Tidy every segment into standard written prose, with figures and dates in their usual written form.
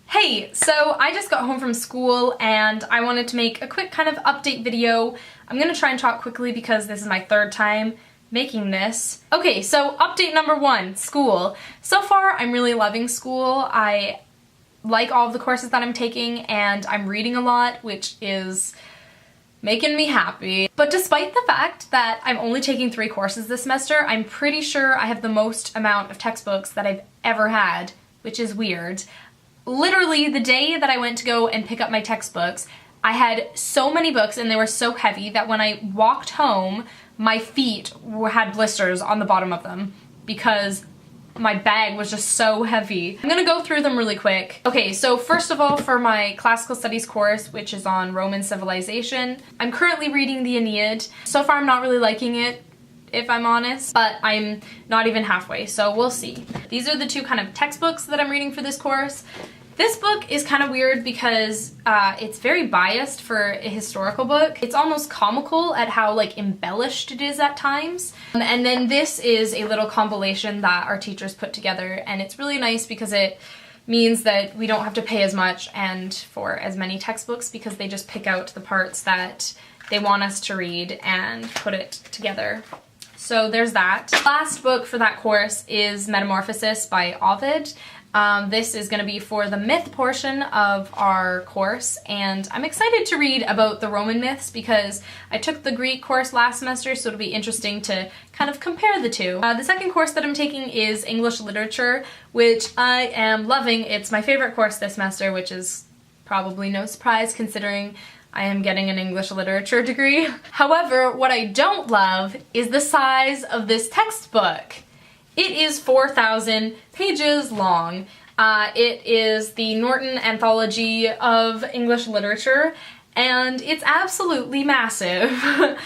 Hey, so I just got home from school and I wanted to make a quick kind of update video. I'm gonna try and talk quickly because this is my third time making this. Okay, so update number one, school. So far, I'm really loving school. I like all of the courses that I'm taking and I'm reading a lot, which is making me happy. But despite the fact that I'm only taking 3 courses this semester, I'm pretty sure I have the most amount of textbooks that I've ever had, which is weird. Literally, the day that I went to go and pick up my textbooks, I had so many books and they were so heavy that when I walked home, my feet had blisters on the bottom of them because my bag was just so heavy. I'm gonna go through them really quick. Okay, so first of all, for my classical studies course, which is on Roman civilization, I'm currently reading the Aeneid. So far, I'm not really liking it, if I'm honest, but I'm not even halfway, so we'll see. These are the 2 kind of textbooks that I'm reading for this course. This book is kind of weird because it's very biased for a historical book. It's almost comical at how like embellished it is at times. And then this is a little compilation that our teachers put together, and it's really nice because it means that we don't have to pay as much and for as many textbooks because they just pick out the parts that they want us to read and put it together. So there's that. Last book for that course is Metamorphosis by Ovid. This is going to be for the myth portion of our course, and I'm excited to read about the Roman myths because I took the Greek course last semester, so it'll be interesting to kind of compare the 2. The second course that I'm taking is English Literature, which I am loving. It's my favorite course this semester, which is probably no surprise considering I am getting an English literature degree. However, what I don't love is the size of this textbook. It is 4,000 pages long. It is the Norton Anthology of English Literature, and it's absolutely massive.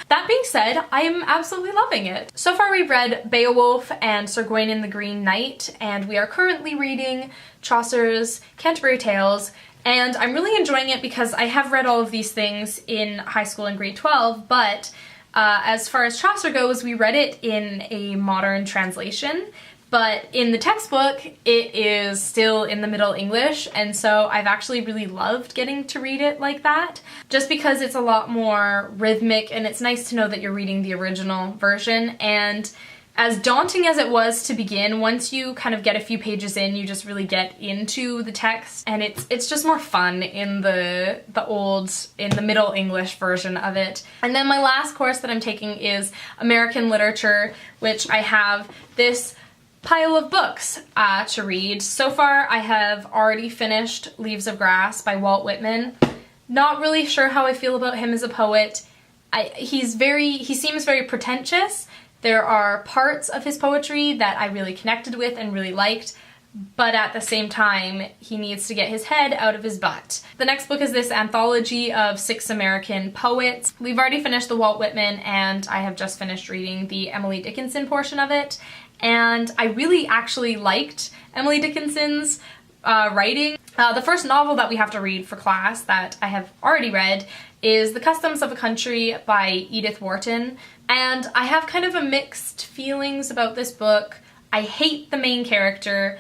That being said, I am absolutely loving it. So far we've read Beowulf and Sir Gawain and the Green Knight, and we are currently reading Chaucer's Canterbury Tales, and I'm really enjoying it because I have read all of these things in high school in grade 12, but as far as Chaucer goes, we read it in a modern translation, but in the textbook, it is still in the Middle English, and so I've actually really loved getting to read it like that, just because it's a lot more rhythmic, and it's nice to know that you're reading the original version, and as daunting as it was to begin, once you kind of get a few pages in, you just really get into the text, and it's just more fun in the Middle English version of it. And then my last course that I'm taking is American Literature, which I have this pile of books to read. So far, I have already finished Leaves of Grass by Walt Whitman. Not really sure how I feel about him as a poet. He seems very pretentious. There are parts of his poetry that I really connected with and really liked, but at the same time, he needs to get his head out of his butt. The next book is this anthology of 6 American poets. We've already finished the Walt Whitman, and I have just finished reading the Emily Dickinson portion of it, and I really actually liked Emily Dickinson's writing. The first novel that we have to read for class that I have already read is The Customs of a Country by Edith Wharton, and I have kind of a mixed feelings about this book. I hate the main character.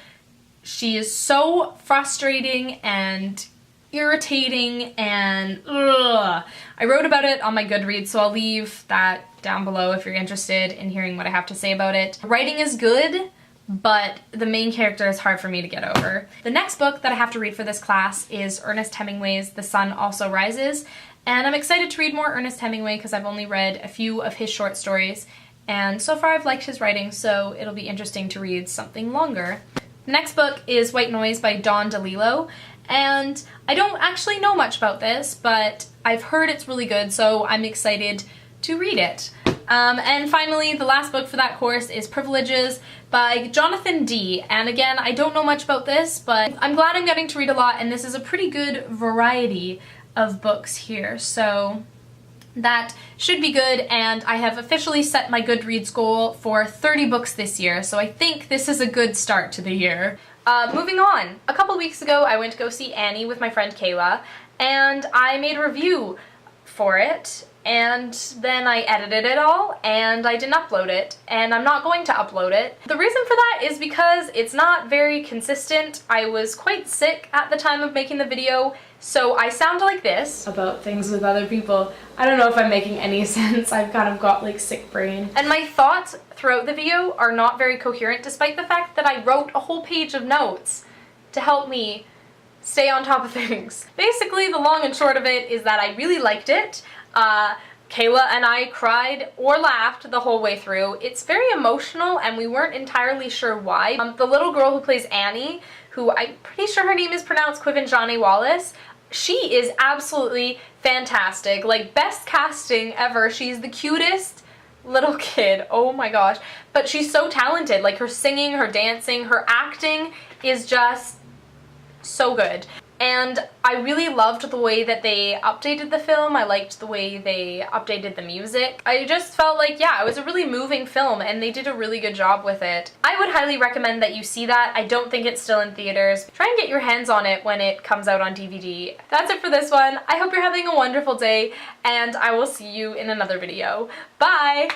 She is so frustrating and irritating and ugh. I wrote about it on my Goodreads, so I'll leave that down below if you're interested in hearing what I have to say about it. The writing is good, but the main character is hard for me to get over. The next book that I have to read for this class is Ernest Hemingway's The Sun Also Rises, and I'm excited to read more Ernest Hemingway because I've only read a few of his short stories, and so far I've liked his writing, so it'll be interesting to read something longer. The next book is White Noise by Don DeLillo, and I don't actually know much about this, but I've heard it's really good, so I'm excited to read it. And finally, the last book for that course is Privileges by Jonathan D. And again, I don't know much about this, but I'm glad I'm getting to read a lot, and this is a pretty good variety of books here, so that should be good, and I have officially set my Goodreads goal for 30 books this year, so I think this is a good start to the year. Moving on. A couple weeks ago, I went to go see Annie with my friend Kayla, and I made a review for it, and then I edited it all and I didn't upload it, and I'm not going to upload it. The reason for that is because it's not very consistent. I was quite sick at the time of making the video, so I sound like this about things with other people. I don't know if I'm making any sense. I've kind of got like sick brain. And my thoughts throughout the video are not very coherent, despite the fact that I wrote a whole page of notes to help me stay on top of things. Basically, the long and short of it is that I really liked it. Kayla and I cried or laughed the whole way through. It's very emotional and we weren't entirely sure why. The little girl who plays Annie, who I'm pretty sure her name is pronounced Quiven Wallace, she is absolutely fantastic. Like, best casting ever. She's the cutest little kid. Oh my gosh. But she's so talented. Like, her singing, her dancing, her acting is just so good. And I really loved the way that they updated the film. I liked the way they updated the music. I just felt like, yeah, it was a really moving film and they did a really good job with it. I would highly recommend that you see that. I don't think it's still in theaters. Try and get your hands on it when it comes out on DVD. That's it for this one. I hope you're having a wonderful day and I will see you in another video. Bye!